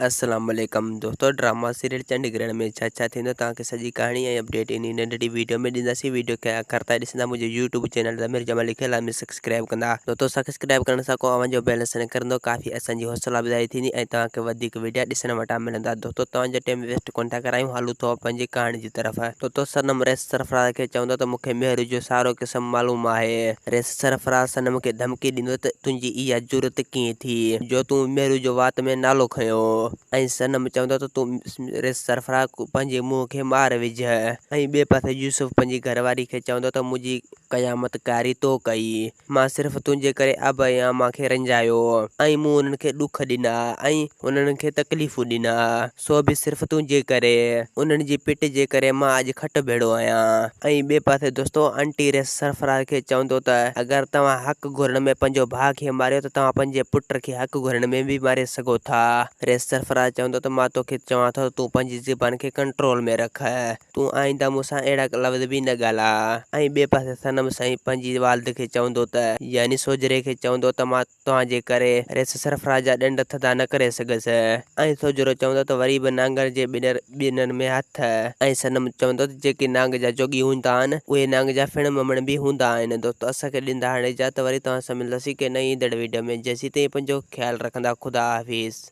अस्सलाम वालेकुम दोस्तों। ड्रामा सीरियल चंडीगढ़ में छा थींदो तव्हांखे सॼी कहाणी ऐं अपडेट इन नंढड़ी वीडियो में ॾींदासीं। वीडियो खे आख़िर ताईं ॾिसंदा। मुंहिंजे यूट्यूब चैनल ज़मीर जमाल लिखियल आहे, सब्सक्राइब कंदा। दोस्तों सब्सक्राइब करण सां को अव्हांजो बेल आइकन करंदो, काफ़ी असांजी हौसला अफ़ज़ाई थींदी ऐं तव्हांखे वधीक वीडियो ॾिसण वटां मिलंदा। दोस्तों तव्हांजो टाइम वेस्ट कोन था करायूं, हलूं था पंहिंजी कहाणी जी तरफ़। दोस्तों सनम रेस सरफराज़ खे चवंदो त मूंखे मेहर जो सारो क़िस्म मालूम आहे। रेस सरफराज़ सनम खे धमकी ॾींदो त तुंहिंजी इहा जुरत कीअं थी जो तूं मेहरू जो वात में नालो खयो। ऐं सनम चवंदो त तूं रेस सरफराज़ पंहिंजे मुंहं खे मार विझ। ऐं ॿिए पासे यूसुफ पंहिंजी घरवारी खे चवंदो त मुंहिंजी क़यामत कारी तो कई। मां सिर्फ़ु तुंहिंजे करे अब या मूंखे रंजायो ऐं मूं उन्हनि खे ॾुख ॾिना ऐं उन्हनि खे तकलीफ़ूं ॾिना, सो बि सिर्फ़ु तुंहिंजे करे। उन्हनि जी पिट जे करे मां अॼु खट भेड़ो आहियां। ऐं ॿिए पासे दोस्तों आंटी रेस सरफराज़ खे चवंदो त अगरि तव्हां हक़ घुरण में पंहिंजो भाउ खे मारियो त तव्हां पंहिंजे पुट खे हक़ घुरण में बि मारे सघो था। रेस सरफराज़ चवंदो त मां तोखे चवां थो तूं पंहिंजी ज़बान खे कंट्रोल में रख। तूं आईंदा मूंसां अहिड़ा लफ़्ज़ बि न ॻाल्हा। ऐं ॿिए पासे सनम साईं पंहिंजी वालिद खे चवंदो त यानी सोजरे खे चवंदो त मां तव्हांजे करे रेस सरफराज़ जा ॾंड थधा न करे सघियसि। ऐं सोजरो चवंदो त वरी बि नांगर जे ॿिन्हिनि में हथ। ऐं सनम चवंदो त जेके नांग जा जोगी हूंदा आहिनि उहे नांग जा फिण ममण बि हूंदा आहिनि। दोस्तों असांखे ॾींदा हाणे इजाज़त, वरी तव्हां सां मिलंदासीं के नई ईंदड़ वीडियो में। जेसीं ताईं पंहिंजो ख़्यालु रखंदा। ख़ुदा हाफ़िज़।